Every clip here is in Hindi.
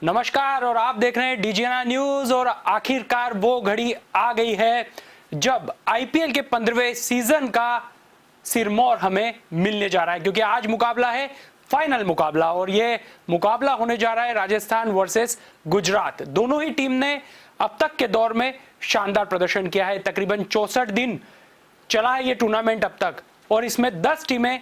नमस्कार और आप देख रहे हैं डीजीएनआर न्यूज। और आखिरकार वो घड़ी आ गई है जब आईपीएल के 15वें सीजन का सिरमौर हमें मिलने जा रहा है, क्योंकि आज मुकाबला है, फाइनल मुकाबला। और ये मुकाबला होने जा रहा है राजस्थान वर्सेस गुजरात। दोनों ही टीम ने अब तक के दौर में शानदार प्रदर्शन किया है। तकरीबन 64 दिन चला है ये टूर्नामेंट अब तक, और इसमें 10 टीमें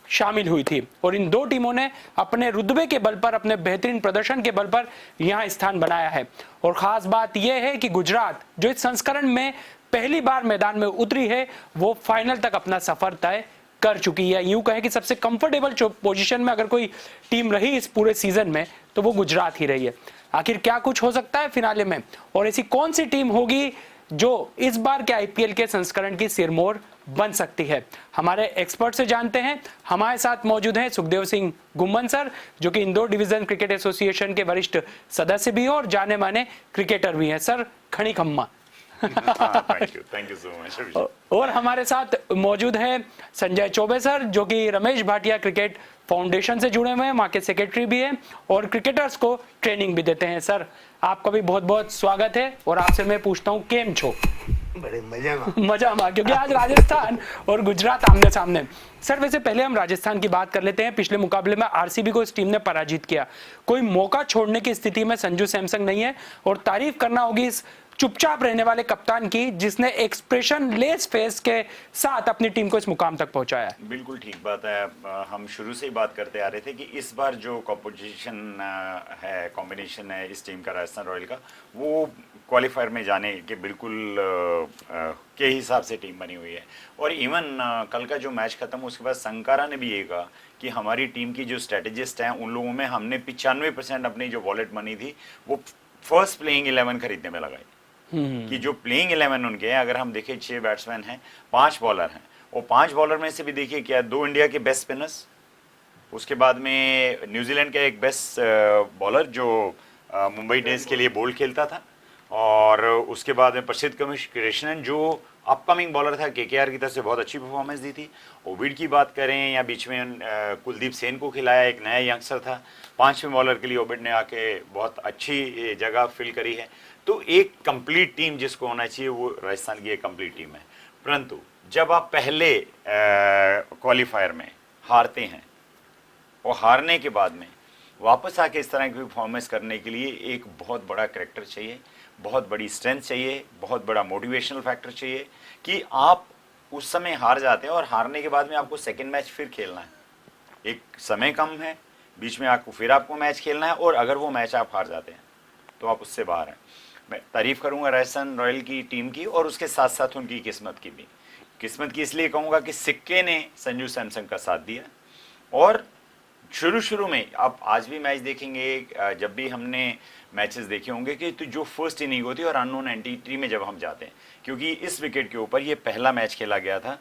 शामिल हुई थी। और इन दो टीमों ने अपने रुतबे के बल पर, अपने बेहतरीन प्रदर्शन के बल पर यहां स्थान बनाया है। और खास बात यह है कि गुजरात, जो इस संस्करण में पहली बार मैदान में उतरी है, वो फाइनल तक अपना सफर तय कर चुकी है। यूं कहें कि सबसे कंफर्टेबल पोजीशन में अगर कोई टीम रही इस पूरे सीजन में तो वो गुजरात ही रही है। आखिर क्या कुछ हो सकता है फिनाले में, और ऐसी कौन सी टीम होगी जो इस बार के आईपीएल के संस्करण की सिरमौर बन सकती है, हमारे एक्सपर्ट से जानते हैं। हमारे साथ मौजूद हैं सुखदेव सिंह गुम्मन सर, जो कि इंदौर डिवीजन क्रिकेट एसोसिएशन के वरिष्ठ सदस्य भी हैं और जाने माने क्रिकेटर भी हैं। सर, खड़ी खम्मा। Thank you so much. और हमारे साथ मौजूद है संजय चौबे सर, जो कि रमेश भाटिया क्रिकेट फाउंडेशन से जुड़े हुए हैं, वहां के सेक्रेटरी भी हैं और क्रिकेटर्स को ट्रेनिंग भी देते हैं। सर, आपका भी बहुत बहुत स्वागत है। और आपसे मैं पूछता हूँ, केम छो? बड़े मजा में, क्योंकि आज राजस्थान और गुजरात आमने सामने। सर, वैसे पहले हम राजस्थान की बात कर लेते हैं। पिछले मुकाबले में आरसीबी को इस टीम ने पराजित किया। कोई मौका छोड़ने की स्थिति में संजू सैमसन नहीं है, और तारीफ करना होगी इस चुपचाप रहने वाले कप्तान की, जिसने एक्सप्रेशन लेस फेस के साथ अपनी टीम को इस मुकाम तक पहुंचाया है। बिल्कुल ठीक बात है। हम शुरू से ही बात करते आ रहे थे कि इस बार जो कॉम्पोजिशन है, कॉम्बिनेशन है इस टीम का, राजस्थान रॉयल का, वो क्वालिफायर में जाने के बिल्कुल के हिसाब से टीम बनी हुई है। और इवन कल का जो मैच खत्म उसके बाद संकारा ने भी ये कहा कि हमारी टीम की जो स्ट्रेटेजिस्ट हैं उन लोगों में हमने 95% अपनी जो वॉलेट मनी थी वो फर्स्ट प्लेइंग 11 खरीदने में लगाई। कि जो प्लेइंग 11 उनके हैं, अगर हम देखें 6 बैट्समैन हैं, 5 बॉलर हैं, और 5 बॉलर में से भी देखिए क्या 2 इंडिया के बेस्ट स्पिनर्स, उसके बाद में न्यूजीलैंड का एक बेस्ट बॉलर जो मुंबई इंडियंस के लिए बोल्ड खेलता था, और उसके बाद में प्रसिद्ध कृष्णन जो अपकमिंग बॉलर था, केकेआर की तरफ से बहुत अच्छी परफॉर्मेंस दी थी। ओविड की बात करें या बीच में कुलदीप सेन को खिलाया, एक नया यंगस्टर था। 5वें बॉलर के लिए ओविड ने आके बहुत अच्छी जगह फिल करी है। तो एक कंप्लीट टीम जिसको होना चाहिए वो राजस्थान की एक कंप्लीट टीम है। परंतु जब आप पहले क्वालिफायर में हारते हैं और हारने के बाद में वापस आके इस तरह की परफॉर्मेंस करने के लिए एक बहुत बड़ा कैरेक्टर चाहिए, बहुत बड़ी स्ट्रेंथ चाहिए, बहुत बड़ा मोटिवेशनल फैक्टर चाहिए कि आप उस समय हार जाते हैं और हारने के बाद में आपको सेकेंड मैच फिर खेलना है। एक समय कम है, बीच में आपको मैच खेलना है, और अगर वो मैच आप हार जाते हैं तो आप उससे बाहर हैं। मैं तारीफ़ करूंगा राजस्थान रॉयल की टीम की, और उसके साथ साथ उनकी किस्मत की भी। किस्मत की इसलिए कहूँगा कि सिक्के ने संजू सैमसन का साथ दिया, और शुरू में आप आज भी मैच देखेंगे, जब भी हमने मैचेस देखे होंगे कि तो जो फर्स्ट इनिंग होती है और अननोन एंट्री में जब हम जाते हैं, क्योंकि इस विकेट के ऊपर ये पहला मैच खेला गया था,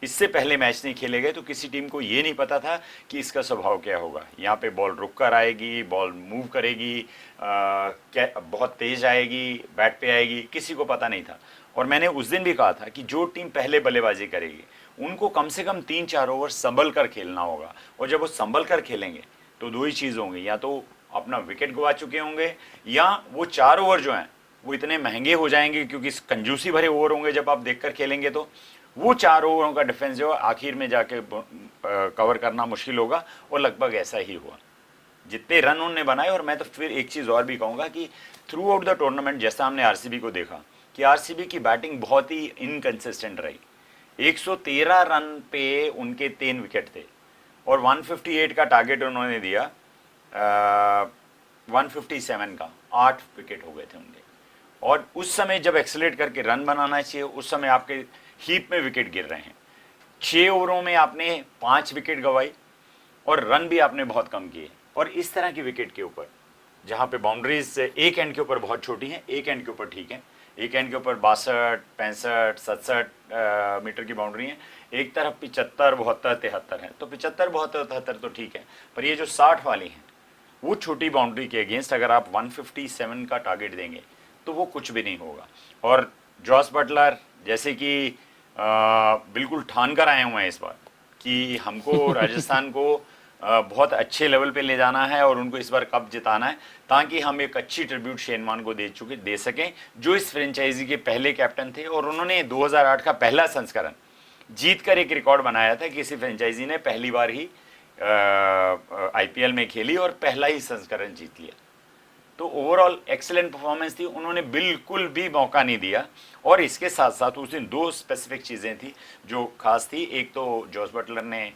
इससे पहले मैच नहीं खेले गए, तो किसी टीम को ये नहीं पता था कि इसका स्वभाव क्या होगा। यहाँ पे बॉल रुक कर आएगी, बॉल मूव करेगी, क्या बहुत तेज आएगी, बैट पे आएगी, किसी को पता नहीं था। और मैंने उस दिन भी कहा था कि जो टीम पहले बल्लेबाजी करेगी उनको कम से कम 3-4 ओवर संभल कर खेलना होगा। और जब वो संभल कर खेलेंगे तो 2 ही चीज़ होंगी, या तो अपना विकेट गवा चुके होंगे, या वो 4 ओवर जो हैं वो इतने महंगे हो जाएंगे, क्योंकि कंजूसी भरे ओवर होंगे जब आप देख कर खेलेंगे, तो वो 4 ओवरों का डिफेंस जो आखिर में जाके कवर करना मुश्किल होगा। और लगभग ऐसा ही हुआ, जितने रन उन्होंने बनाए। और मैं तो फिर एक चीज़ और भी कहूँगा कि थ्रू आउट द टूर्नामेंट जैसा हमने आरसीबी को देखा कि आरसीबी की बैटिंग बहुत ही इनकंसिस्टेंट रही। 113 रन पे उनके 3 विकेट थे, और 158 का टारगेट उन्होंने दिया, 157 का 8 विकेट हो गए थे उनके। और उस समय जब एक्सेलेरेट करके रन बनाना चाहिए, उस समय आपके हीप में विकेट गिर रहे हैं। 6 ओवरों में आपने 5 विकेट गंवाई, और रन भी आपने बहुत कम किए। और इस तरह की विकेट के ऊपर जहाँ पे बाउंड्रीज एक एंड के ऊपर बहुत छोटी हैं, एक एंड के ऊपर ठीक है, एक एंड के ऊपर 62, 65, 67 मीटर की बाउंड्री है, एक तरफ 75, 72, 73 है। तो 75, 72, 73 तो ठीक है, पर ये जो 60 वाली हैं वो छोटी बाउंड्री के अगेंस्ट अगर आप 157 का टारगेट देंगे तो वो कुछ भी नहीं होगा। और जॉस बटलर जैसे कि बिल्कुल ठान कर आए हुए हैं इस बार कि हमको राजस्थान को बहुत अच्छे लेवल पे ले जाना है और उनको इस बार कप जिताना है, ताकि हम एक अच्छी ट्रिब्यूट शेन वॉर्न को दे सकें, जो इस फ्रेंचाइजी के पहले कैप्टन थे और उन्होंने 2008 का पहला संस्करण जीत कर एक रिकॉर्ड बनाया था। किसी फ्रेंचाइजी ने पहली बार ही आईपीएल में खेली और पहला ही संस्करण जीत लिया। तो ओवरऑल एक्सीलेंट परफॉर्मेंस थी, उन्होंने बिल्कुल भी मौका नहीं दिया। और इसके साथ साथ उस दिन दो स्पेसिफिक चीज़ें थी जो खास थी। एक तो जॉस बटलर ने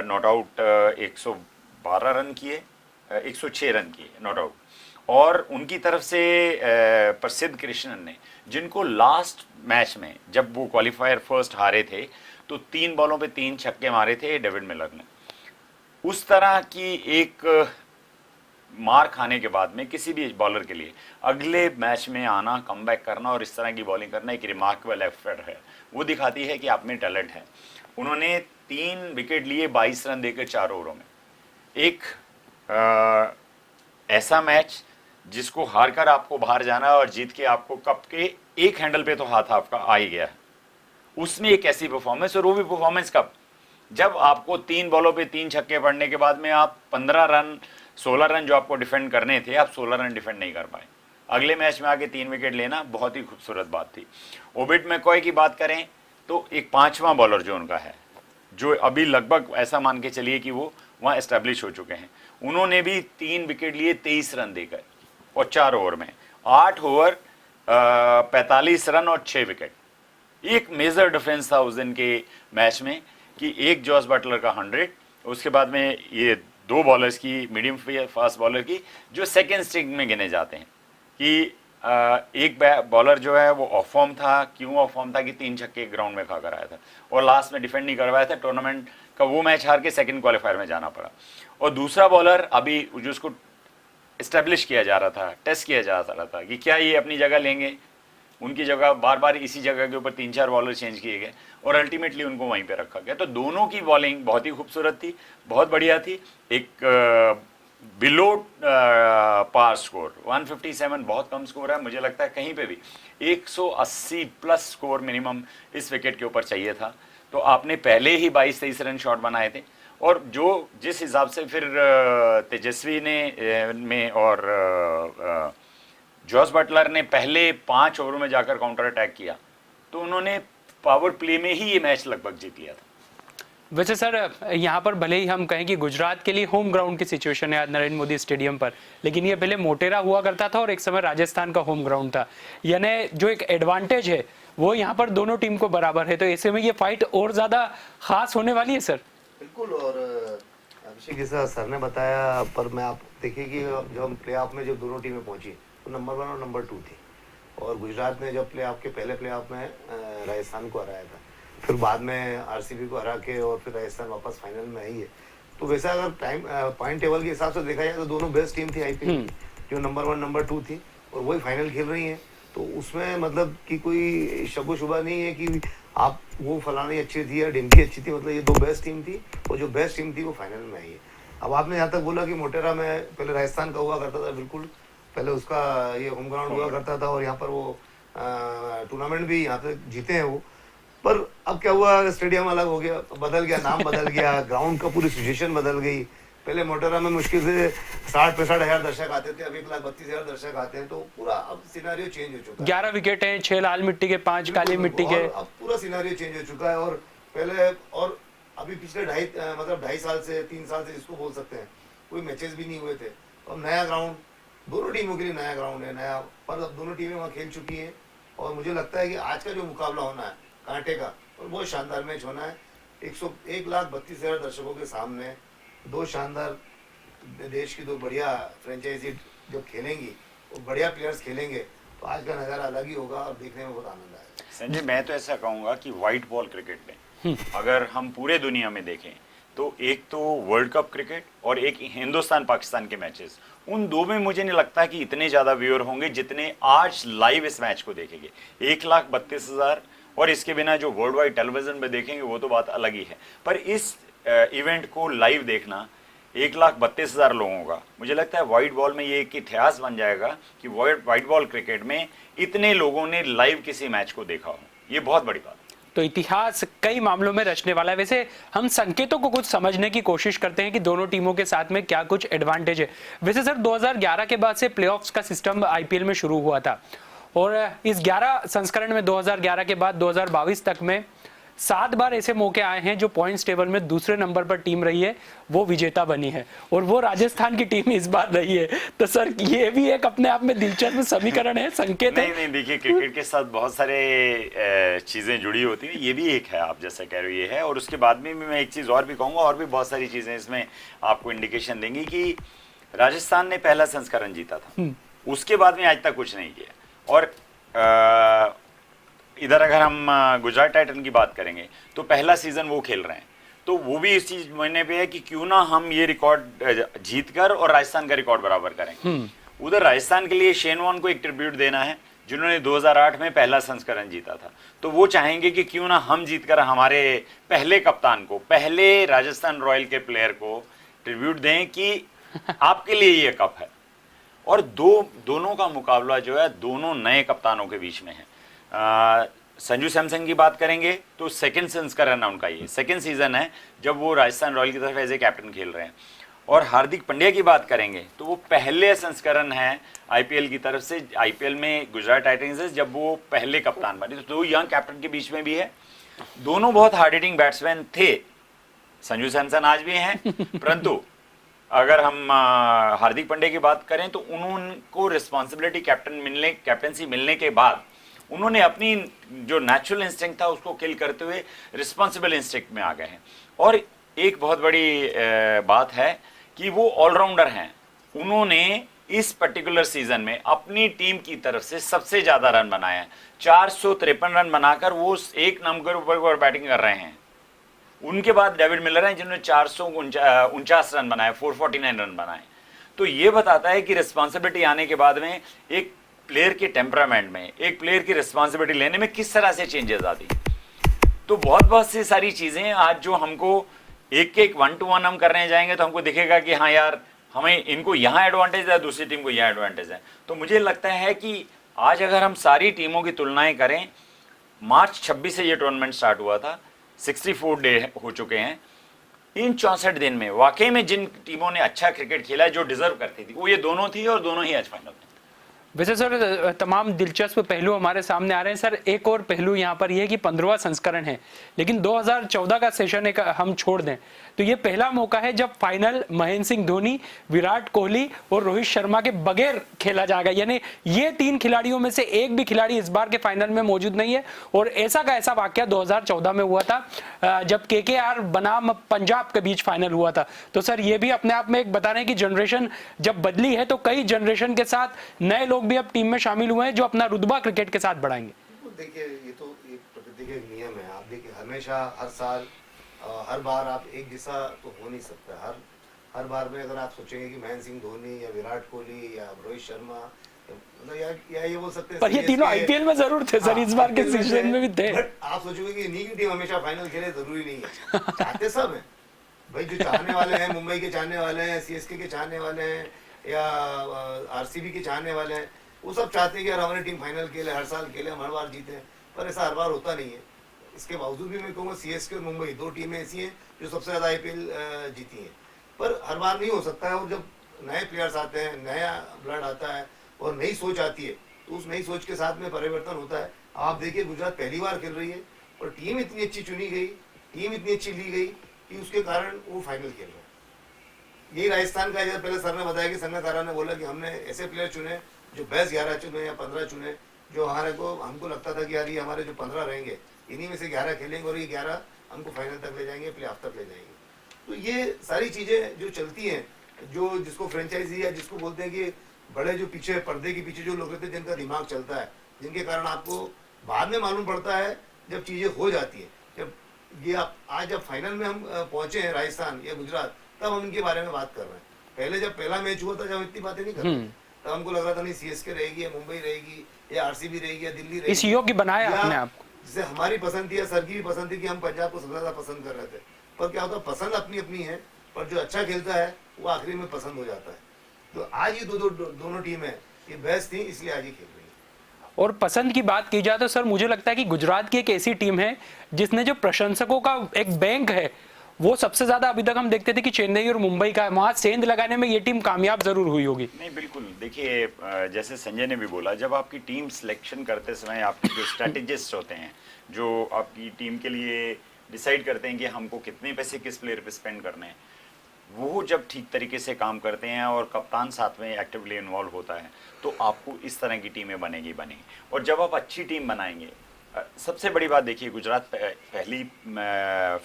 नॉट आउट 112 रन किए, 106 रन किए नॉट आउट, और उनकी तरफ से प्रसिद्ध कृष्णन ने, जिनको लास्ट मैच में जब वो क्वालिफायर फर्स्ट हारे थे तो 3 बॉलों पे 3 छक्के मारे थे डेविड मिलर ने। उस तरह की एक मार खाने के बाद में किसी भी बॉलर के लिए अगले मैच में आना, कमबैक करना और इस तरह की बॉलिंग करना एक रिमार्केबल एफर्ट है। वो दिखाती है कि आप में टैलेंट है। उन्होंने 3 विकेट लिए 22 रन देकर 4 ओवरों में। एक ऐसा मैच जिसको हार कर आपको बाहर जाना और जीत के आपको कप के एक हैंडल पे तो हाथ आपका आ ही गया है, उसमें एक ऐसी परफॉर्मेंस, और वो भी परफॉर्मेंस कब, जब आपको 3 बॉलों पे 3 छक्के पड़ने के बाद में आप 15 रन 16 रन जो आपको डिफेंड करने थे, आप 16 रन डिफेंड नहीं कर पाए। अगले मैच में आके 3 विकेट लेना बहुत ही खूबसूरत बात थी। ओबिट मैकॉय की बात करें तो एक 5वां बॉलर जो उनका है, जो अभी लगभग ऐसा मान के चलिए कि वो वहाँ एस्टेब्लिश हो चुके हैं, उन्होंने भी 3 विकेट लिए 23 रन देकर और 4 ओवर में 8 ओवर 45 रन और 6 विकेट। एक मेजर डिफरेंस था उस दिन के मैच में कि एक जॉस बटलर का 100, उसके बाद में ये 2 बॉलर्स की, मीडियम फास्ट बॉलर की, जो सेकेंड स्ट्रिंग में गिने जाते हैं, कि एक बॉलर जो है वो ऑफ फॉर्म था। क्यों ऑफ फॉर्म था कि 3 छक्के ग्राउंड में खाकर आया था और लास्ट में डिफेंड नहीं करवाया था, टूर्नामेंट का वो मैच हार के सेकंड क्वालिफायर में जाना पड़ा। और दूसरा बॉलर अभी जिसको इस्टेब्लिश किया जा रहा था, टेस्ट किया जा रहा था कि क्या ये अपनी जगह लेंगे, उनकी जगह बार बार इसी जगह के ऊपर 3-4 बॉलर चेंज किए गए और अल्टीमेटली उनको वहीं पे रखा गया। तो दोनों की बॉलिंग बहुत ही खूबसूरत थी, बहुत बढ़िया थी। एक बिलो पार स्कोर 157 बहुत कम स्कोर है, मुझे लगता है कहीं पे भी 180 प्लस स्कोर मिनिमम इस विकेट के ऊपर चाहिए था। तो आपने पहले ही 22-23 रन शॉट बनाए थे, और जो जिस हिसाब से फिर तेजस्वी ने में और जॉस बटलर ने पहले 5 ओवरों में जाकर काउंटर अटैक किया, तो उन्होंने पावर प्ले में ही ये मैच लगभग जीत लिया था। वैसे सर, यहाँ पर भले ही हम कहें कि गुजरात के लिए होम ग्राउंड की सिचुएशन है आज नरेंद्र मोदी स्टेडियम पर, लेकिन ये पहले मोटेरा हुआ करता था और एक समय राजस्थान का होम ग्राउंड था। यानी जो एक एडवांटेज है वो यहाँ पर दोनों टीम को बराबर है, तो ऐसे में ये फाइट और ज़्यादा खास होने वाली है सर। बिल्कुल। और अभिषेक जैसा सर ने बताया, पर मैं आप देखिए कि जब हम प्ले ऑफ में जब दोनों टीमें पहुंची तो नंबर 1 और नंबर 2 थी, और गुजरात ने जब प्ले ऑफ के पहले प्ले ऑफ में राजस्थान को हराया था, फिर बाद में आरसीबी को हरा के और फिर राजस्थान वापस फाइनल में आई है। तो वैसा अगर टाइम पॉइंट टेबल के हिसाब से देखा जाए तो दोनों बेस्ट टीम थी आईपीएल की, जो नंबर 1 नंबर 2 थी, और वही फाइनल खेल रही हैं। तो उसमें मतलब कि कोई शक शुबा नहीं है कि आप वो फलानी अच्छी थी या डिम्की अच्छी थी, मतलब ये 2 बेस्ट टीम थी, और जो बेस्ट टीम थी वो फाइनल में आई है। अब आपने यहाँ तक बोला कि मोटेरा में पहले राजस्थान का हुआ करता था, बिल्कुल पहले उसका ये होम ग्राउंड हुआ करता था, और यहाँ पर वो टूर्नामेंट भी यहाँ पे जीते हैं वो। पर अब क्या हुआ, स्टेडियम अलग हो गया, बदल गया, नाम बदल गया, ग्राउंड का पूरी सिचुएशन बदल गई। पहले मोटेरा में मुश्किल से 60-65 हज़ार दर्शक आते थे, अब 1,32,000 दर्शक आते हैं। तो पूरा अब सिनेरियो चेंज हो चुका है। 11 विकेट हैं, 6 लाल मिट्टी के, 5 काली मिट्टी के। अब पूरा सिनेरियो चेंज हो चुका है। और पहले और अभी पिछले 2.5 साल से 3 साल से जिसको बोल सकते हैं, कोई मैचेस भी नहीं हुए थे। तो अब नया ग्राउंड, दोनों टीमों के लिए नया ग्राउंड है, नया, पर अब दोनों टीमें वहाँ खेल चुकी हैं। और मुझे लगता है कि आज का जो मुकाबला होना है कांटे का, और बहुत शानदार मैच होना है। 1,32,000 दर्शकों के सामने 2 शानदार देश की 2 बढ़िया फ्रेंचाइजी जब खेलेंगी, वो बढ़िया प्लेयर्स खेलेंगे, तो आज का नज़ारा अलग ही होगा और देखने में बहुत आनंद आएगा। संजय, मैं तो ऐसा कहूँगा कि वाइट बॉल क्रिकेट में अगर हम पूरे दुनिया में देखें तो एक तो वर्ल्ड कप क्रिकेट और एक हिंदुस्तान पाकिस्तान के मैचेस, उन 2 में मुझे नहीं लगता कि इतने ज़्यादा व्यूअर होंगे जितने आज लाइव इस मैच को देखेंगे। 1,32,000, और इसके बिना जो वर्ल्ड वाइड टेलीविजन में देखेंगे वो तो बात अलग ही है। पर इस इवेंट को लाइव देखना 1,32,000 लोगों का, मुझे लगता है वाइट बॉल में ये एक इतिहास बन जाएगा कि वाइट बॉल क्रिकेट में इतने लोगों ने लाइव किसी मैच को देखा हो। ये बहुत बड़ी बात है। तो इतिहास कई मामलों में रचने वाला है। वैसे हम संकेतों को कुछ समझने की कोशिश करते हैं कि दोनों टीमों के साथ में क्या कुछ एडवांटेज है। वैसे सर 2011 के बाद से प्लेऑफ्स का सिस्टम आईपीएल में शुरू हुआ था और इस 11 संस्करण में 2011 के बाद 2022 तक में 7 बार ऐसे मौके आए हैं जो पॉइंट्स टेबल में दूसरे नंबर पर टीम रही है वो विजेता बनी है और वो राजस्थान की टीम इस बार रही है। तो सर ये भी एक अपने आप में दिलचस्प समीकरण है, संकेत है। नहीं, देखिए क्रिकेट के साथ बहुत सारे चीजें जुड़ी होती हैं, ये भी एक है, आप जैसा कह रहे हो ये है। और उसके बाद में मैं एक चीज और भी कहूंगा, और भी बहुत सारी चीजें इसमें आपको इंडिकेशन देंगी कि राजस्थान ने पहला संस्करण जीता था, उसके बाद में आज तक कुछ नहीं किया। और इधर अगर हम गुजरात टाइटन की बात करेंगे तो पहला सीजन वो खेल रहे हैं, तो वो भी इस चीज मानने पे है कि क्यों ना हम ये रिकॉर्ड जीतकर और राजस्थान का रिकॉर्ड बराबर करें। उधर राजस्थान के लिए शेन वॉर्न को एक ट्रिब्यूट देना है जिन्होंने 2008 में पहला संस्करण जीता था, तो वो चाहेंगे कि क्यों ना हम जीतकर हमारे पहले कप्तान को, पहले राजस्थान रॉयल के प्लेयर को ट्रिब्यूट दें कि आपके लिए ये कप है। और दोनों का मुकाबला जो है दोनों नए कप्तानों के बीच में है। संजू सैमसन की बात करेंगे तो सेकंड संस्करण है उनका, ये सेकंड सीजन है जब वो राजस्थान रॉयल की तरफ एज ए कैप्टन खेल रहे हैं। और हार्दिक पांड्या की बात करेंगे तो वो पहले संस्करण है आईपीएल की तरफ से, आईपीएल में गुजरात टाइटंस से जब वो पहले कप्तान बने, तो दो यंग कैप्टन के बीच में भी है। दोनों बहुत हार्ड हिटिंग बैट्समैन थे, संजू सैमसन आज भी हैं, परंतु अगर हम हार्दिक पांड्या की बात करें तो उनको रिस्पॉन्सिबिलिटी कैप्टनसी मिलने के बाद उन्होंने अपनी जो नेचुरल इंस्टिंक्ट था उसको किल करते हुए रिस्पॉन्सिबल इंस्टिंक्ट में आ गए हैं। और एक बहुत बड़ी बात है कि वो ऑलराउंडर हैं, उन्होंने इस पर्टिकुलर सीजन में अपनी टीम की तरफ से सबसे ज्यादा रन बनाए हैं, 453 रन बनाकर वो एक नंबर पर बैटिंग कर रहे हैं। उनके बाद डेविड मिलर हैं जिन्होंने 449 रन बनाए, 449 रन बनाए। तो ये बताता है कि रिस्पॉन्सिबिलिटी आने के बाद में एक प्लेयर के टेम्परामेंट में, एक प्लेयर की रिस्पॉन्सिबिलिटी लेने में किस तरह से चेंजेस आती। तो बहुत सी सारी चीजें आज जो हमको एक 1-to-1 हम करने जाएंगे तो हमको दिखेगा कि हाँ यार हमें इनको यहाँ एडवांटेज है, दूसरी टीम को यहाँ एडवांटेज है। तो मुझे लगता है कि आज अगर हम सारी टीमों की तुलनाएं करें, मार्च 26 से ये टूर्नामेंट स्टार्ट हुआ था, 64 डे हो चुके हैं। इन 64 दिन में वाकई में जिन टीमों ने अच्छा क्रिकेट खेला जो डिजर्व करती थी वो ये दोनों थी और दोनों ही आज फाइनल में। वैसे सर तमाम दिलचस्प पहलू हमारे सामने आ रहे हैं। सर एक और पहलू यहाँ पर यह है कि 15वां संस्करण है, लेकिन 2014 का सेशन एक हम छोड़ दें तो ये पहला मौका है जब फाइनल महेंद्र सिंह धोनी, विराट कोहली और रोहित शर्मा के बगैर खेला जाएगा। यानी ये 3 खिलाड़ियों में से एक भी खिलाड़ी इस बार के फाइनल में मौजूद नहीं है। और ऐसा का ऐसा वाकया 2014 में हुआ था जब केकेआर बनाम पंजाब के बीच फाइनल हुआ था। तो सर ये भी अपने आप में एक बता रहे हैं कि जनरेशन जब बदली है तो कई जनरेशन के साथ नए लोग भी अब टीम में शामिल हुए हैं जो अपना रुतबा क्रिकेट के साथ बढ़ाएंगे। देखिए ये तो एक प्रकृति का एक नियम है। आप देखिए हमेशा हर साल हर बार आप एक जैसा तो हो नहीं सकता। हर बार में अगर आप सोचेंगे कि महेंद्र सिंह धोनी या विराट कोहली या रोहित शर्मा मतलब या ये बोल सकते हैं, पर ये तीनों आईपीएल में जरूर थे सर, इस बार के सीजन में भी थे। आप सोचोगे कि इन्हीं की टीम हमेशा फाइनल खेले, जरूरी नहीं है। चाहते सब है भाई, जो चाहने वाले हैं, मुंबई के चाहने वाले हैं, सीएसके के चाहने वाले हैं या आरसीबी के चाहने वाले हैं, वो सब चाहते हैं कि यार हमारी टीम फाइनल खेले, हर साल खेले, हम हर बार जीते। पर ऐसा हर बार होता नहीं है। इसके बावजूद भी मैं कहूँगा सीएसके और मुंबई 2 टीमें ऐसी हैं जो सबसे ज़्यादा आईपीएल जीती हैं, पर हर बार नहीं हो सकता है। और जब नए प्लेयर्स आते हैं, नया ब्लड आता है और नई सोच आती है तो उस नई सोच के साथ में परिवर्तन होता है। आप देखिए गुजरात पहली बार खेल रही है और टीम इतनी अच्छी चुनी गई, टीम इतनी अच्छी ली गई कि उसके कारण वो फाइनल खेल रहे हैं। यही राजस्थान का, जैसे पहले सर ने बताया कि संगकारा ने बोला कि हमने ऐसे प्लेयर चुने जो बेस्ट 11 चुने या 15 चुने, जो हमको लगता था कि यार ये हमारे जो 15 रहेंगे इन्हीं में से 11 खेलेंगे और ये 11 हमको फाइनल तक ले जाएंगे, प्ले ऑफ तक ले जाएंगे। तो ये सारी चीज़ें जो चलती हैं, जो जिसको फ्रेंचाइजी या जिसको बोलते हैं कि बड़े जो पीछे पर्दे के पीछे जो लोग रहते हैं जिनका दिमाग चलता है, जिनके कारण आपको बाद में मालूम पड़ता है जब चीज़ें हो जाती है। जब ये आप आज जब फाइनल में हम पहुंचे हैं राजस्थान या गुजरात, तब हम इनके बारे में बात कर रहे हैं। पहले जब पहला मैच हुआ था जब इतनी बातें नहीं कर रहे, तब हमको लग रहा था नहीं सीएसके रहेगी या मुंबई रहेगी या आरसीबी रहेगी या दिल्ली रहेगी। इस योग्य बनाया अपने आप को, जैसे हमारी पसंद थी या सर की भी पसंद थी कि हम पंजाब को सबसे ज्यादा पसंद कर रहे थे। पर क्या होता है, पसंद अपनी अपनी है, पर जो अच्छा खेलता है वो आखिरी में पसंद हो जाता है। तो आज ये दोनों टीमें ये बेस्ट थी, इसलिए आज ही खेल रही है। और पसंद की बात की जाए तो सर मुझे लगता है कि गुजरात की एक ऐसी टीम है जिसने जो प्रशंसकों का एक बैंक है वो सबसे ज्यादा अभी तक हम देखते थे कि चेन्नई और मुंबई का है। वहां सेंध लगाने में ये टीम कामयाब जरूर हुई होगी। नहीं बिल्कुल, देखिए जैसे संजय ने भी बोला, जब आपकी टीम सिलेक्शन करते समय आपके जो स्ट्रेटेजिस्ट होते हैं, जो आपकी टीम के लिए डिसाइड करते हैं कि हमको कितने पैसे किस प्लेयर पे स्पेंड करने हैं, वो जब ठीक तरीके से काम करते हैं और कप्तान साथ में एक्टिवली इन्वॉल्व होता है, तो आपको इस तरह की टीमें बनेगी। और जब आप अच्छी टीम बनाएंगे, सबसे बड़ी बात देखिए, गुजरात पहली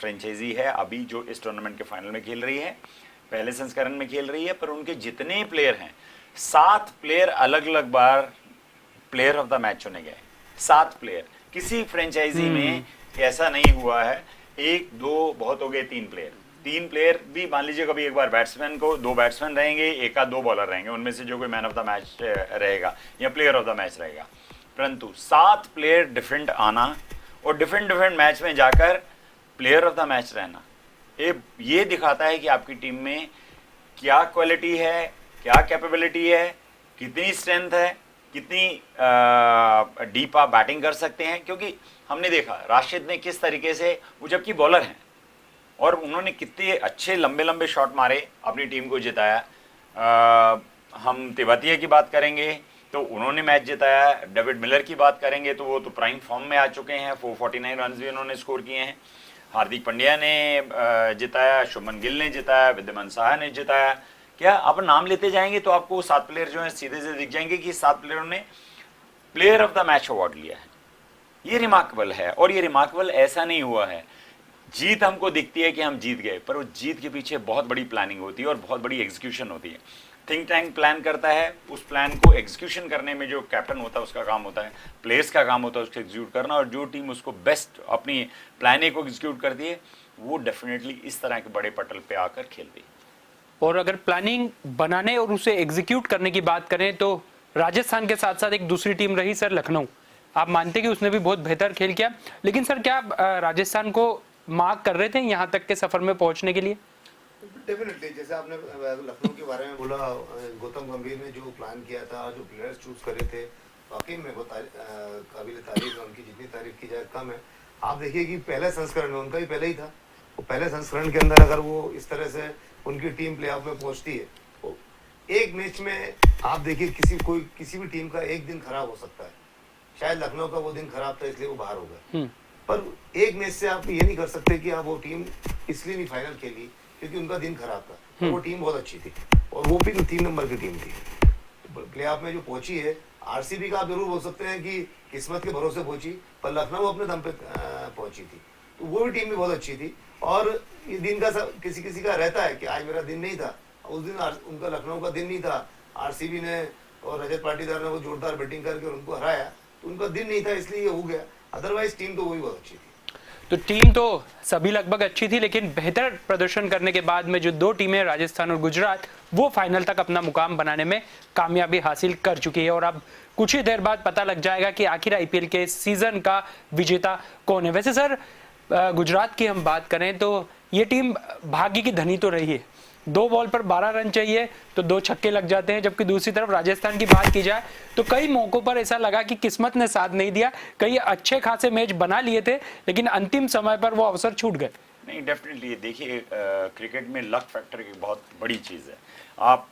फ्रेंचाइजी है अभी जो इस टूर्नामेंट के फाइनल में खेल रही है, पहले संस्करण में खेल रही है, पर उनके जितने प्लेयर हैं 7 प्लेयर अलग अलग बार प्लेयर ऑफ द मैच चुने गए। 7 प्लेयर, किसी फ्रेंचाइजी में ऐसा नहीं हुआ है। 1 2 बहुत हो गए, 3 प्लेयर भी मान लीजिए, कभी एक बार बैट्समैन को 2 बैट्समैन रहेंगे, 1 आध 2 बॉलर रहेंगे, उनमें से जो कोई मैन ऑफ द मैच रहेगा या प्लेयर ऑफ द मैच रहेगा, परंतु 7 प्लेयर डिफरेंट आना और डिफरेंट मैच में जाकर प्लेयर ऑफ द मैच रहना, ये दिखाता है कि आपकी टीम में क्या क्वालिटी है, क्या कैपेबिलिटी है, कितनी स्ट्रेंथ है, कितनी डीप आप बैटिंग कर सकते हैं। क्योंकि हमने देखा राशिद ने किस तरीके से, वो जबकि बॉलर हैं और उन्होंने कितने अच्छे लंबे शॉट मारे, अपनी टीम को जिताया। हम तेवतिया की बात करेंगे तो उन्होंने मैच जिताया। डेविड मिलर की बात करेंगे तो वो तो प्राइम फॉर्म में आ चुके हैं, 449 रन भी उन्होंने स्कोर किए हैं। हार्दिक पांड्या ने जिताया, शुभमन गिल ने जिताया, विद्यमान साहा ने जिताया। क्या आप नाम लेते जाएंगे तो आपको 7 प्लेयर जो हैं सीधे से दिख जाएंगे कि 7 प्लेयरों ने player of the match award लिया है। ये रिमार्केबल है, और ये रिमार्केबल ऐसा नहीं हुआ है जीत हमको दिखती है कि हम जीत गए, पर वो जीत के पीछे बहुत बड़ी प्लानिंग होती है और बहुत बड़ी एग्जीक्यूशन होती है। थिंक टैंक प्लान करता है, उस प्लान को एग्जीक्यूशन करने में जो कैप्टन होता है उसका काम होता है, प्लेयर्स का काम होता है उसको एग्जीक्यूट करना, और जो टीम उसको बेस्ट अपनी प्लान ए को एग्जीक्यूट करती है वो डेफिनेटली इस तरह के बड़े पटल पे आकर खेलती है। और अगर प्लानिंग बनाने और उसे एग्जीक्यूट करने की बात करें तो राजस्थान के साथ साथ एक दूसरी टीम रही सर लखनऊ। आप मानते कि उसने भी बहुत बेहतर खेल किया, लेकिन सर क्या आप राजस्थान को मार्क कर रहे थे यहाँ तक के सफर में पहुंचने के लिए? डेफिनेटली, जैसे आपने लखनऊ के बारे में बोला, गौतम गंभीर ने जो प्लान किया था, जो प्लेयर्स चूज करे थे, वाकई में वो काबिल तारीफ है, उनकी जितनी तारीफ की जाए कम है। आप देखिए कि पहले संस्करण में, उनका भी पहले ही था, वो पहले संस्करण के अंदर अगर वो इस तरह से उनकी टीम प्लेऑफ में पहुंचती है, तो एक मैच में आप देखिए किसी भी टीम का एक दिन खराब हो सकता है। शायद लखनऊ का वो दिन खराब था इसलिए वो बाहर हो गए, पर एक मैच से आप ये नहीं कर सकते कि आप वो टीम इसलिए नहीं फाइनल खेली क्योंकि उनका दिन खराब था। तो वो टीम बहुत अच्छी थी और वो भी 3 नंबर की टीम थी, प्लेऑफ में जो पहुंची है। आरसीबी का आप जरूर बोल सकते हैं कि किस्मत के भरोसे पहुंची, पर लखनऊ अपने दम पे पहुंची थी, तो वो भी टीम भी बहुत अच्छी थी। और ये दिन का किसी का रहता है कि आज मेरा दिन नहीं था, उस दिन उनका लखनऊ का दिन नहीं था, आरसीबी ने और रजत पाटीदार ने वो जोरदार बैटिंग करके उनको हराया, तो उनका दिन नहीं था इसलिए ये हो गया। अदरवाइज टीम तो वही बहुत अच्छी थी। तो टीम तो सभी लगभग अच्छी थी, लेकिन बेहतर प्रदर्शन करने के बाद में जो 2 टीमें राजस्थान और गुजरात, वो फाइनल तक अपना मुकाम बनाने में कामयाबी हासिल कर चुकी है। और अब कुछ ही देर बाद पता लग जाएगा कि आखिर आईपीएल के सीजन का विजेता कौन है। वैसे सर गुजरात की हम बात करें तो ये टीम भाग्य की धनी तो रही है। 2 बॉल पर 12 रन चाहिए तो 2 छक्के लग जाते हैं, जबकि दूसरी तरफ राजस्थान की बात की जाए तो कई मौकों पर ऐसा लगा कि किस्मत ने साथ नहीं दिया। कई अच्छे खासे मैच बना लिए थे, लेकिन अंतिम समय पर वो अवसर छूट गए। नहीं, डेफिनेटली देखिए, क्रिकेट में लक फैक्टर की बहुत बड़ी चीज़ है। आप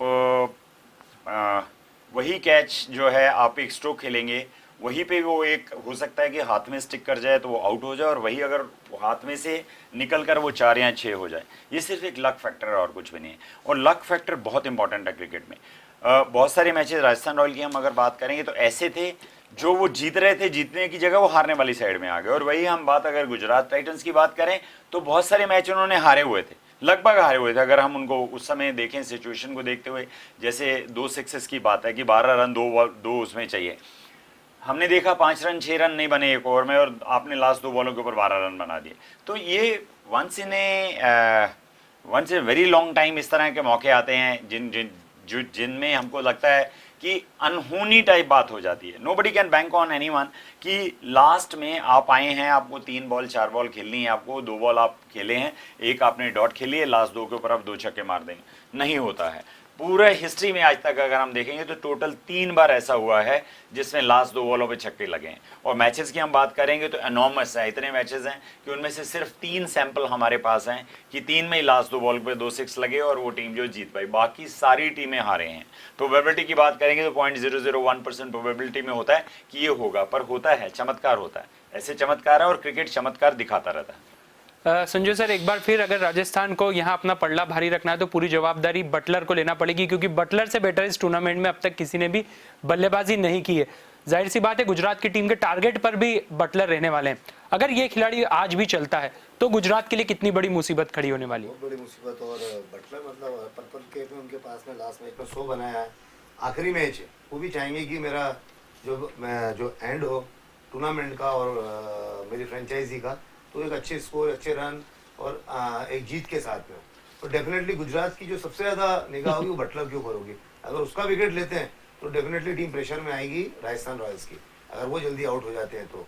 वही कैच जो है आप एक स्ट्रोक खेलेंगे, वहीं पे वो एक हो सकता है कि हाथ में स्टिक कर जाए तो वो आउट हो जाए, और वही अगर हाथ में से निकल कर वो 4 या 6 हो जाए। ये सिर्फ एक लक फैक्टर है और कुछ भी नहीं है, और लक फैक्टर बहुत इंपॉर्टेंट है क्रिकेट में। बहुत सारे मैचेस राजस्थान रॉयल की हम अगर बात करेंगे तो ऐसे थे जो वो जीत रहे थे, जीतने की जगह वो हारने वाली साइड में आ गए। और वही हम बात अगर गुजरात टाइटंस की बात करें तो बहुत सारे मैच उन्होंने हारे हुए थे, लगभग हारे हुए थे। अगर हम उनको उस समय देखें, सिचुएशन को देखते हुए, जैसे 2 सिक्सेस की बात है कि 12 रन 2 उसमें चाहिए, हमने देखा 5 रन 6 रन नहीं बने एक ओवर में, और आपने लास्ट 2 बॉलों के ऊपर 12 रन बना दिए। तो ये once in very long time इस तरह के मौके आते हैं जिनमें हमको लगता है कि अनहोनी टाइप बात हो जाती है। Nobody can bank on anyone कि लास्ट में आप आए हैं, आपको 3 बॉल 4 बॉल खेलनी है, आपको 2 बॉल आप खेले हैं, एक आपने डॉट खेली है, लास्ट 2 के ऊपर आप 2 छक्के मार देंगे, नहीं होता है। पूरे हिस्ट्री में आज तक अगर हम देखेंगे तो टोटल 3 बार ऐसा हुआ है जिसमें लास्ट 2 बॉलों पे छक्के लगे हैं। और मैचेस की हम बात करेंगे तो एनॉर्मस है, इतने मैचेस हैं कि उनमें से सिर्फ 3 सैंपल हमारे पास हैं कि 3 में ही लास्ट 2 बॉल पे 2 6 लगे और वो टीम जो जीत पाई, बाकी सारी टीमें हारे हैं। प्रोबेबिलिटी की बात करेंगे तो 0.001% प्रोबेबिलिटी में होता है कि ये होगा, पर होता है, चमत्कार होता है। ऐसे चमत्कार है और क्रिकेट चमत्कार दिखाता रहता है। संजय सर, एक बार फिर अगर राजस्थान को यहाँ अपना पल्ला भारी रखना है तो पूरी जवाबदारी बटलर को लेना पड़ेगी, क्योंकि बटलर से बेटर इस टूर्नामेंट में अब तक किसी ने भी बल्लेबाजी नहीं की है। जाहिर सी बात है गुजरात की टीम के टारगेट पर भी बटलर रहने वाले हैं। अगर ये खिलाड़ी आज भी चलता है तो गुजरात के लिए कितनी बड़ी मुसीबत खड़ी होने वाली है। बहुत बड़ी मुसीबत। और बटलर मतलब पर्पल कैप में उनके पास में लास्ट मैच में 100 बनाया है, आखिरी मैच है, वो भी चाहेंगे कि मेरा जो एंड हो टूर्नामेंट का और मेरी फ्रेंचाइजी का, तो एक अच्छे स्कोर, अच्छे रन और एक जीत के साथ में। तो डेफिनेटली गुजरात की जो सबसे ज़्यादा निगाह होगी वो बटलर के ऊपर होगी। अगर उसका विकेट लेते हैं तो डेफिनेटली टीम प्रेशर में आएगी राजस्थान रॉयल्स की, अगर वो जल्दी आउट हो जाते हैं तो।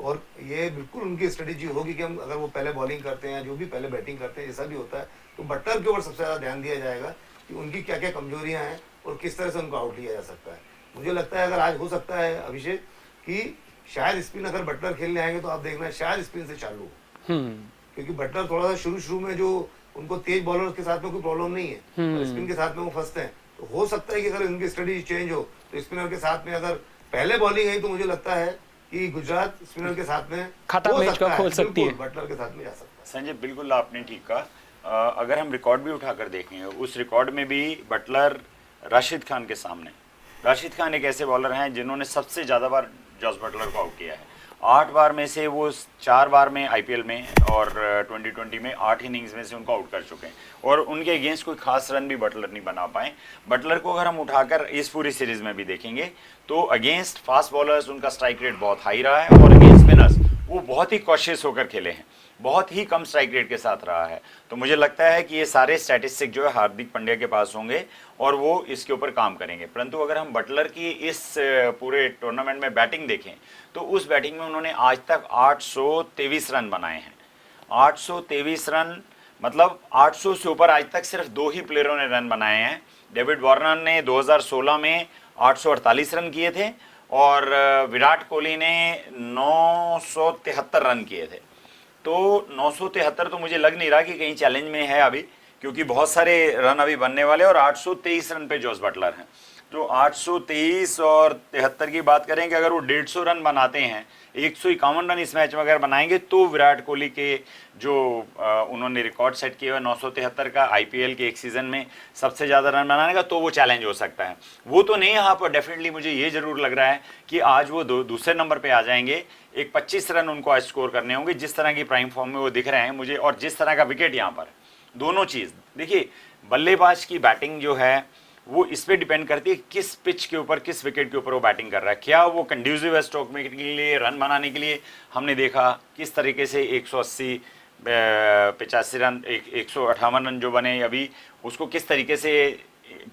और ये बिल्कुल उनकी स्ट्रेटेजी होगी कि हम अगर वो पहले बॉलिंग करते हैं, जो भी पहले बैटिंग करते हैं, जैसा भी होता है, तो बटलर के ऊपर सबसे ज़्यादा ध्यान दिया जाएगा कि उनकी क्या क्या कमजोरियाँ हैं और किस तरह से उनको आउट लिया जा सकता है। मुझे लगता है अगर आज हो सकता है अभिषेक कि शायद स्पिन अगर बटलर खेलने आएंगे तो आप देखना शायद स्पिन से चालू हो, क्योंकि बटलर थोड़ा सा शुरू में जो उनको तेज बॉलर्स के साथ में कोई प्रॉब्लम नहीं है, तो स्पिन के साथ में वो फंसते हैं। तो हो सकता है कि अगर उनकी स्ट्रेटेजी चेंज हो तो स्पिनर के साथ में अगर पहले बॉलिंग है तो मुझे लगता है कि गुजरात स्पिनर के साथ में खाता मैच का खोल सकती है, बटलर के साथ में जा सकता है। संजय, बिल्कुल आपने ठीक कहा। अगर हम रिकॉर्ड भी उठाकर देखें, उस रिकॉर्ड में भी बटलर राशिद खान के सामने, राशिद खान एक ऐसे बॉलर हैं जिन्होंने सबसे ज़्यादा बार जॉस बटलर को आउट किया है। 8 बार में से वो 4 बार में आईपीएल में और 2020 में 8 इनिंग्स में से उनको आउट कर चुके हैं और उनके अगेंस्ट कोई खास रन भी बटलर नहीं बना पाए। बटलर को अगर हम उठाकर इस पूरी सीरीज में भी देखेंगे तो अगेंस्ट फास्ट बॉलर्स उनका स्ट्राइक रेट बहुत हाई रहा है और अगेंस्ट स्पिनर्स वो बहुत ही कॉशियस होकर खेले हैं, बहुत ही कम स्ट्राइक रेट के साथ रहा है। तो मुझे लगता है कि ये सारे स्टैटिस्टिक जो है हार्दिक पांड्या के पास होंगे और वो इसके ऊपर काम करेंगे। परंतु अगर हम बटलर की इस पूरे टूर्नामेंट में बैटिंग देखें तो उस बैटिंग में उन्होंने आज तक 823 रन बनाए हैं। 823 रन मतलब 800 से ऊपर आज तक सिर्फ 2 ही प्लेयरों ने रन बनाए हैं। डेविड वार्नर ने 2016 में 848 रन किए थे और विराट कोहली ने 973 रन किए थे। तो 973 तो मुझे लग नहीं रहा कि कहीं चैलेंज में है अभी, क्योंकि बहुत सारे रन अभी बनने वाले और 823 रन पे जॉस बटलर हैं। तो 823 और 73 की बात करें कि अगर वो 150 रन बनाते हैं, 151 रन इस मैच में अगर बनाएंगे तो विराट कोहली के जो उन्होंने रिकॉर्ड सेट किया है 973 का आईपीएल के एक सीज़न में सबसे ज़्यादा रन बनाने का, तो वो चैलेंज हो सकता है। वो तो नहीं यहाँ पर डेफिनेटली मुझे ये ज़रूर लग रहा है कि आज वो दूसरे नंबर पर आ जाएंगे। एक 25 रन उनको आज स्कोर करने होंगे, जिस तरह की प्राइम फॉर्म में वो दिख रहे हैं मुझे, और जिस तरह का विकेट यहाँ पर, दोनों चीज़ देखिए। बल्लेबाज की बैटिंग जो है वो इस पे डिपेंड करती है किस पिच के ऊपर, किस विकेट के ऊपर वो बैटिंग कर रहा है। क्या वो कंड्यूसिव है स्ट्रोक मेकिंग के लिए, रन बनाने के लिए। हमने देखा किस तरीके से 180 85 रन 158 रन जो बने अभी, उसको किस तरीके से,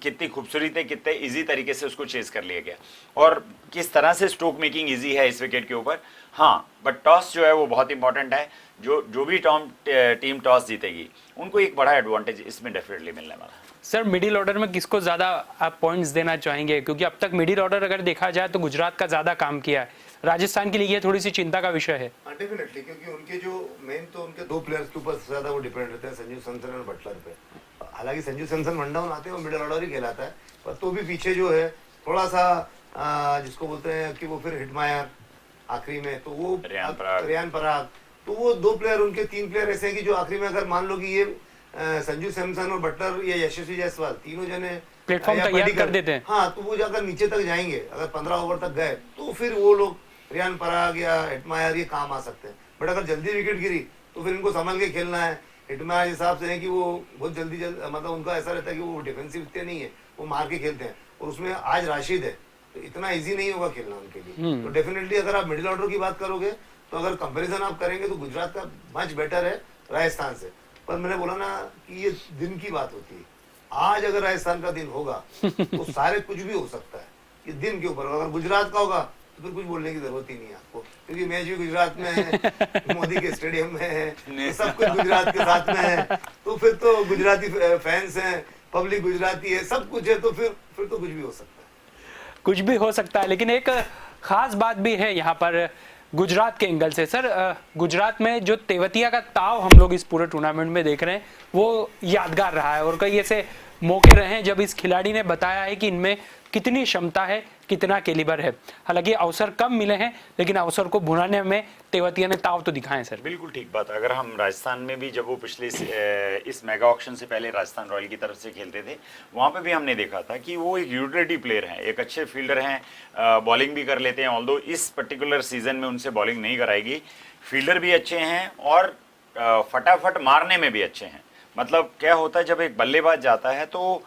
कितनी खूबसूरती है, कितने इजी तरीके से उसको चेस कर लिया गया और किस तरह से स्ट्रोक मेकिंग इजी है इस विकेट के ऊपर। हाँ, बट टॉस जो है वो बहुत इंपॉर्टेंट है। जो भी टीम टॉस जीतेगी उनको एक बड़ा एडवांटेज इसमें डेफिनेटली मिलने वाला है। सर, मिडिल ऑर्डर में किसको ज़्यादा आप पॉइंट्स देना चाहेंगे, क्योंकि अब तक मिडिल ऑर्डर अगर देखा जाए तो गुजरात का ज़्यादा काम किया है, राजस्थान के लिए ये थोड़ी सी चिंता का विषय है। डेफिनेटली, क्योंकि उनके जो मेन तो उनके 2 प्लेयर्स के ऊपर ज़्यादा वो डिपेंड रहते हैं, संजू सैमसन और बटलर पे। हालांकि संजू सैमसन वन डाउन आते हैं वो मिडिल ऑर्डर ही कहलाता है, पर तो भी पीछे जो है थोड़ा सा जिसको बोलते हैं कि वो फिर हिटमायर आखिरी में, तो वो रियान पराग, तो वो 2 प्लेयर, उनके 3 प्लेयर ऐसे हैं कि जो आखिरी में अगर मान लो कि ये संजू सैमसन और बटलर या यशस्वी जायसवाल तीनों जने प्लेटफॉर्म तैयार कर देते हैं, हाँ, तो वो जाकर नीचे तक जाएंगे। अगर 15 ओवर तक गए तो फिर वो लोग रियान पराग या हिटमायर ये काम आ सकते हैं। बट अगर जल्दी विकेट गिरी तो फिर इनको संभल के खेलना है। हिटमायर हिसाब से है कि वो बहुत जल्दी मतलब उनका ऐसा रहता है कि वो डिफेंसिव इतने नहीं है, वो मार के खेलते हैं। और उसमें आज राशिद है तो इतना ईजी नहीं होगा खेलना उनके लिए। तो डेफिनेटली अगर आप मिडिल ऑर्डर की बात करोगे तो अगर कंपैरिजन आप करेंगे तो गुजरात का मच बेटर है राजस्थान से। पर मैंने बोला ना कि ये दिन की बात होती है। आज अगर राजस्थान का दिन होगा तो सारे कुछ भी हो सकता है, ये दिन के ऊपर। अगर गुजरात का होगा तो फिर कुछ बोलने की जरूरत ही नहीं है आपको, क्योंकि मैच भी गुजरात में है, मोदी के स्टेडियम में है, तो सब कुछ गुजरात के साथ में है। तो फिर तो गुजराती फैंस हैं, पब्लिक गुजराती है, सब कुछ है, तो फिर तो कुछ भी हो सकता है। कुछ भी हो सकता है, लेकिन एक खास बात भी है यहाँ पर गुजरात के एंगल से। सर, गुजरात में जो तेवतिया का ताव हम लोग इस पूरे टूर्नामेंट में देख रहे हैं वो यादगार रहा है, और कई ऐसे मौके रहे हैं जब इस खिलाड़ी ने बताया है कि इनमें कितनी क्षमता है, कितना कैलिबर है। हालांकि अवसर कम मिले हैं, लेकिन अवसर को भुनाने में तेवतिया ने ताव तो दिखाए सर। बिल्कुल ठीक बात है। अगर हम राजस्थान में भी, जब वो पिछले इस मेगा ऑक्शन से पहले राजस्थान रॉयल की तरफ से खेलते थे, वहाँ पे भी हमने देखा था कि वो एक यूटिलिटी प्लेयर हैं, एक अच्छे फील्डर हैं, बॉलिंग भी कर लेते हैं। ऑल्दो इस पर्टिकुलर सीजन में उनसे बॉलिंग नहीं कराएगी, फील्डर भी अच्छे हैं और फटाफट मारने में भी अच्छे हैं। मतलब क्या होता है, जब एक बल्लेबाज जाता है तो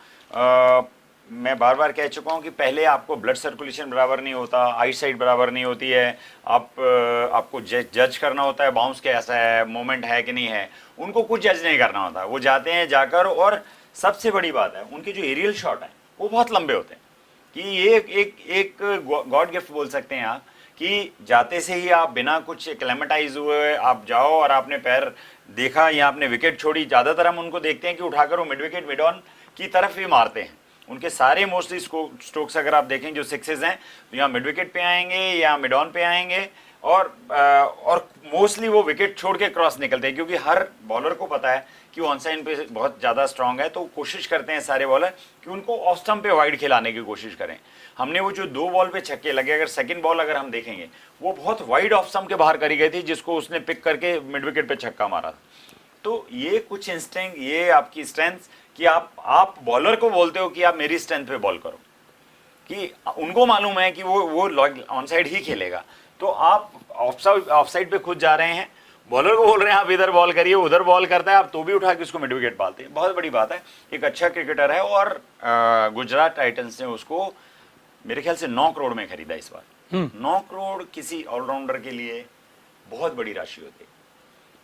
मैं बार बार कह चुका हूँ कि पहले आपको ब्लड सर्कुलेशन बराबर नहीं होता, आई साइट बराबर नहीं होती है, आपको जज करना होता है बाउंस कैसा है, मोमेंट है कि नहीं है। उनको कुछ जज नहीं करना होता, वो जाते हैं जाकर, और सबसे बड़ी बात है उनके जो एरियल शॉट हैं वो बहुत लंबे होते हैं कि ये एक गॉड गिफ्ट बोल सकते हैं आप, कि जाते से ही आप बिना कुछ एक्लेमेटाइज हुए आप जाओ और आपने पैर देखा या आपने विकेट छोड़ी। ज़्यादातर हम उनको देखते हैं कि उठाकर वो मिड विकेट, मिड ऑन की तरफ ही मारते हैं। उनके सारे मोस्टली स्ट्रोक्स अगर आप देखें जो सिक्सेस हैं, तो या मिड विकेट पे आएंगे या मिड ऑन पे आएंगे, और मोस्टली वो विकेट छोड़ के क्रॉस निकलते हैं, क्योंकि हर बॉलर को पता है कि वो ऑन साइड पे बहुत ज़्यादा स्ट्रांग है। तो कोशिश करते हैं सारे बॉलर कि उनको ऑफ स्टंप पे वाइड खिलाने की कोशिश करें। हमने वो जो 2 बॉल पे छक्के लगे, अगर सेकंड बॉल अगर हम देखेंगे, वो बहुत वाइड ऑफ स्टंप के बाहर करी गई थी, जिसको उसने पिक करके मिड विकेट पे छक्का मारा। तो ये कुछ इंस्टिंक्ट, ये आपकी स्ट्रेंथ कि आप बॉलर को बोलते हो कि आप मेरी स्ट्रेंथ पे बॉल करो, कि उनको मालूम है कि वो ऑन साइड ही खेलेगा। तो आप ऑफ साइड पे खुद जा रहे हैं, बॉलर को बोल रहे हैं आप इधर बॉल करिए, उधर बॉल करता है, आप तो भी उठा के उसको मिड विकेट पालते हैं। बहुत बड़ी बात है, एक अच्छा क्रिकेटर है। और गुजरात टाइटंस ने उसको मेरे ख्याल से 9 करोड़ में खरीदा इस बार। 9 करोड़ किसी ऑलराउंडर के लिए बहुत बड़ी राशि होती है,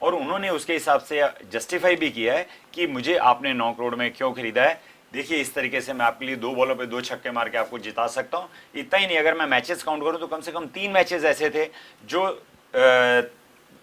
और उन्होंने उसके हिसाब से जस्टिफाई भी किया है कि मुझे आपने 9 करोड़ में क्यों खरीदा है। देखिए, इस तरीके से मैं आपके लिए 2 बॉलों पे 2 छक्के मार के आपको जिता सकता हूँ। इतना ही नहीं, अगर मैं मैचेस काउंट करूँ तो कम से कम 3 मैचेस ऐसे थे जो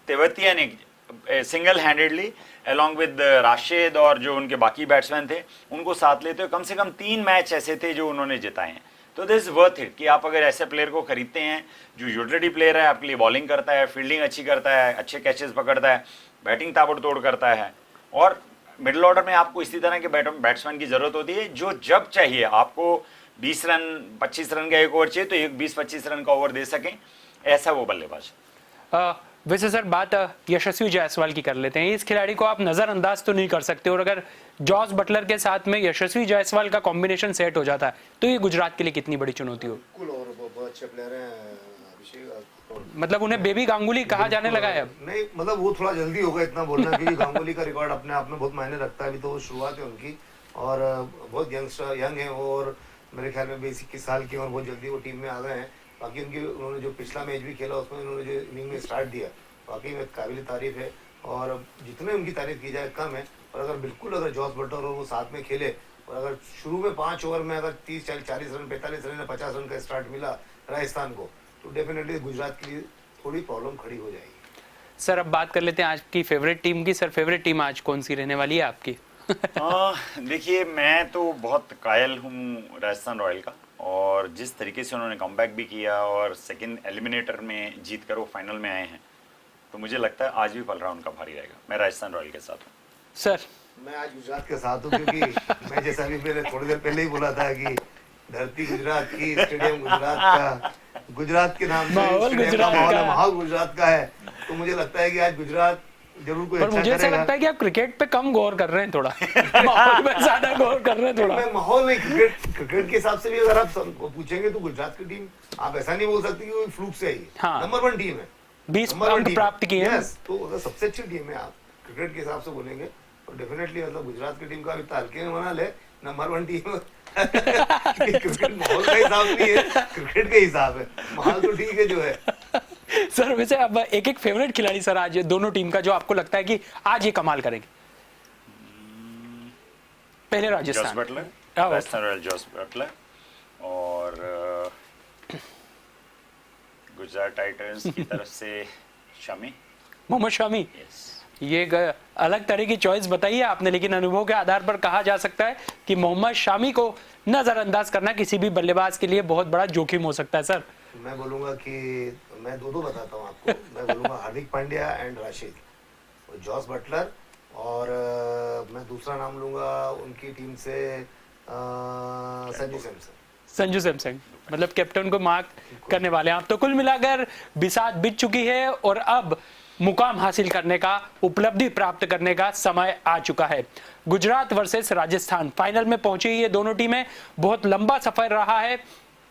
तेवतिया ने single handedly along with Rashid और जो उनके बाकी बैट्समैन थे उनको साथ लेते हुए कम से कम 3 मैच ऐसे थे जो उन्होंने जिताए हैं। तो दिस इज वर्थ इट कि आप अगर ऐसे प्लेयर को खरीदते हैं जो यूटिलिटी प्लेयर है, आपके लिए बॉलिंग करता है, फील्डिंग अच्छी करता है, अच्छे कैचेस पकड़ता है, बैटिंग ताबड़तोड़ करता है, और मिडिल ऑर्डर में आपको इसी तरह के बैट्समैन की जरूरत होती है जो जब चाहिए आपको 20 रन 25 रन का एक ओवर चाहिए तो एक 20-25 रन का ओवर दे सकें, ऐसा वो बल्लेबाज। वैसे सर, बात यशस्वी जायसवाल की कर लेते हैं। इस खिलाड़ी को आप नजरअंदाज तो नहीं कर सकते, और अगर जॉस बटलर के साथ में यशस्वी जायसवाल का कॉम्बिनेशन सेट हो जाता है तो ये गुजरात के लिए कितनी बड़ी चुनौती हो। बिल्कुल, और बहुत अच्छे प्लेयर हैं अभिषेक। मतलब उन्हें बेबी गांगुली कहा जाने लगा है अब। नहीं, मतलब वो थोड़ा जल्दी होगा इतना बोलना, क्योंकि गांगुली का रिकॉर्ड अपने आप में बहुत मायने रखता है। अभी तो वो शुरुआत है उनकी, और बहुत यंग है वो, और मेरे ख्याल में 21 साल की, और बहुत जल्दी वो टीम में आ गए हैं। बाकी उन्होंने जो पिछला मैच भी खेला उसमें उन्होंने जो इनिंग में स्टार्ट दिया, वाकई में काबिल तारीफ है, और जितने उनकी तारीफ की जाए कम है। और अगर जॉस बटलर और वो साथ में खेले, और अगर शुरू में 5 ओवर में अगर 30-40 रन 45 रन या 50 रन का स्टार्ट मिला राजस्थान को, तो डेफिनेटली गुजरात के लिए थोड़ी प्रॉब्लम खड़ी हो जाएगी। सर, अब बात कर लेते हैं आज की फेवरेट टीम की। सर, फेवरेट टीम आज कौन सी रहने वाली है आपकी? देखिए, मैं तो बहुत कायल हूँ राजस्थान रॉयल का, और जिस तरीके से उन्होंने कमबैक भी किया और सेकंड एलिमिनेटर में जीत कर वो फाइनल में आए हैं, तो मुझे लगता है आज भी पलड़ा उनका भारी रहेगा। मैं राजस्थान रॉयल के साथ हूँ। सर, मैं आज गुजरात के साथ हूँ, क्योंकि मैं जैसा भी मैंने थोड़ी देर पहले ही बोला था कि धरती गुजरात की, स्टेडियम गुजरात का, गुजरात के नाम से स्टेडियम का माहौल है, माहौल गुजरात का है। तो मुझे लगता है कि आज गुजरात जरूर कोई पर अच्छा मुझे ऐसा करेगा। लगता है कि आप क्रिकेट पे कम गौर कर रहे हैं थोड़ा। माहौल में ज्यादा गौर कर रहे हैं थोड़ा। मैं माहौल नहीं, क्रिकेट के हिसाब से भी अगर आप पूछेंगे तो गुजरात की टीम, आप ऐसा नहीं बोल सकते कि वो फ्लूक से आई। हाँ। नंबर 1 टीम है, 20 अंक प्राप्त किए हैं। तो अगर सबसे अच्छी टीम है आप क्रिकेट के हिसाब से बोलेंगे, तो डेफिनेटली मतलब गुजरात की टीम का भी तालके में मना ले, नंबर 1 टीम। क्रिकेट माहौल का हिसाब नहीं है, क्रिकेट का हिसाब है, माहौल तो ठीक है जो है। सर, वैसे अब एक फेवरेट खिलाड़ी सर आज दोनों टीम का जो आपको लगता है कि आज ये कमाल करेंगे। पहले Rajasthan, Jos Buttler, Rajasthan Royal Jos Buttler, और गुजरात टाइटंस की तरफ से शमी, मोहम्मद शमी। ये एक अलग तरह की चॉइस बताई है आपने, लेकिन अनुभव के आधार पर कहा जा सकता है कि मोहम्मद शामी को नजरअंदाज करना किसी भी बल्लेबाज के लिए बहुत बड़ा जोखिम हो सकता है सर। मैं बोलूंगा कि मैं दो बताता हूँ आपको। मैं बोलूंगा हार्दिक पांड्या एंड राशिद, और जॉस बटलर, और मैं दूसरा नाम लूंगा उनकी टीम से संजू सैमसन। संजू सैमसन मतलब कैप्टन को मार्क करने वाले हैं आप। तो कुल मिलाकर बिसात बीत चुकी है और अब मुकाम हासिल करने का, उपलब्धि प्राप्त करने का समय आ चुका है। गुजरात वर्सेस राजस्थान फाइनल में पहुंची ये दोनों टीमें। बहुत लंबा सफर रहा है,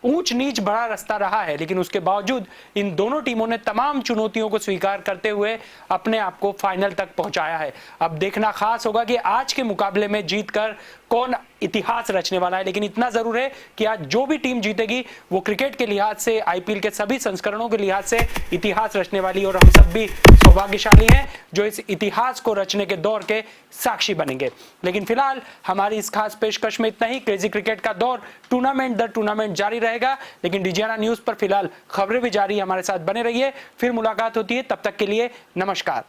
ऊंच नीच बड़ा रास्ता रहा है, लेकिन उसके बावजूद इन दोनों टीमों ने तमाम चुनौतियों को स्वीकार करते हुए अपने आप को फाइनल तक पहुंचाया है। अब देखना खास होगा कि आज के मुकाबले में जीतकर कौन इतिहास रचने वाला है। लेकिन इतना जरूर है कि आज जो भी टीम जीतेगी वो क्रिकेट के लिहाज से, आईपीएल के सभी संस्करणों के लिहाज से इतिहास रचने वाली, और हम सब भी सौभाग्यशाली हैं जो इस इतिहास को रचने के दौर के साक्षी बनेंगे। लेकिन फिलहाल हमारी इस खास पेशकश में इतना ही। क्रेजी क्रिकेट का दौर टूर्नामेंट दर टूर्नामेंट जारी रहेगा, लेकिन डीजीआना न्यूज पर फिलहाल खबरें भी जारी, हमारे साथ बने रहिए। फिर मुलाकात होती है, तब तक के लिए नमस्कार।